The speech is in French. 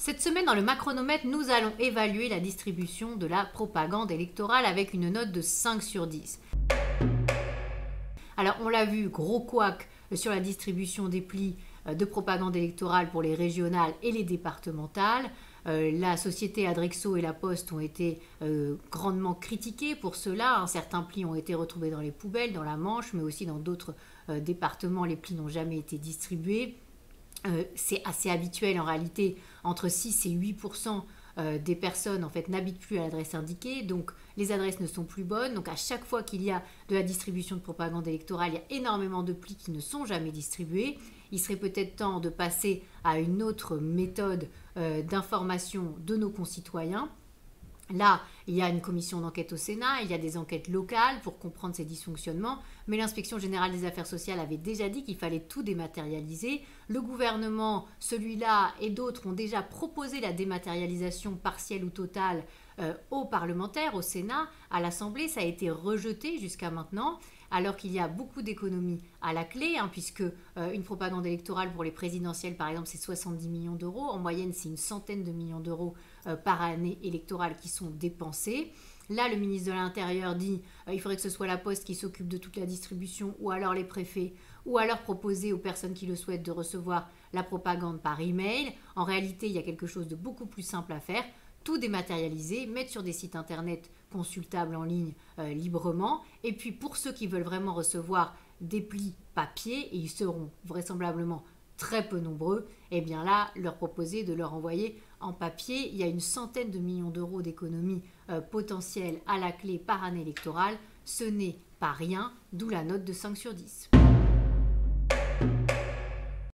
Cette semaine, dans le Macronomètre, nous allons évaluer la distribution de la propagande électorale avec une note de 5 sur 10. Alors, on l'a vu, gros couac sur la distribution des plis de propagande électorale pour les régionales et les départementales. La société Adrexo et la Poste ont été grandement critiquées pour cela. Certains plis ont été retrouvés dans les poubelles, dans la Manche, mais aussi dans d'autres départements, les plis n'ont jamais été distribués. C'est assez habituel en réalité, entre 6 et 8% des personnes en fait n'habitent plus à l'adresse indiquée, donc les adresses ne sont plus bonnes. Donc à chaque fois qu'il y a de la distribution de propagande électorale, il y a énormément de plis qui ne sont jamais distribués. Il serait peut-être temps de passer à une autre méthode d'information de nos concitoyens. Là, il y a une commission d'enquête au Sénat, il y a des enquêtes locales pour comprendre ces dysfonctionnements, mais l'Inspection générale des affaires sociales avait déjà dit qu'il fallait tout dématérialiser. Le gouvernement, celui-là et d'autres ont déjà proposé la dématérialisation partielle ou totale aux parlementaires, au Sénat, à l'Assemblée. Ça a été rejeté jusqu'à maintenant, alors qu'il y a beaucoup d'économies à la clé, puisque une propagande électorale pour les présidentielles, par exemple, c'est 70 millions d'euros. En moyenne, c'est une centaine de millions d'euros par année électorale qui sont dépensés. Là, le ministre de l'Intérieur dit qu'il faudrait que ce soit la Poste qui s'occupe de toute la distribution, ou alors les préfets, ou alors proposer aux personnes qui le souhaitent de recevoir la propagande par email. En réalité, il y a quelque chose de beaucoup plus simple à faire. Tout dématérialiser, mettre sur des sites internet consultables en ligne librement. Et puis pour ceux qui veulent vraiment recevoir des plis papier, et ils seront vraisemblablement très peu nombreux, et bien là, leur proposer de leur envoyer en papier. Il y a une centaine de millions d'euros d'économies potentielles à la clé par année électorale. Ce n'est pas rien, d'où la note de 5 sur 10.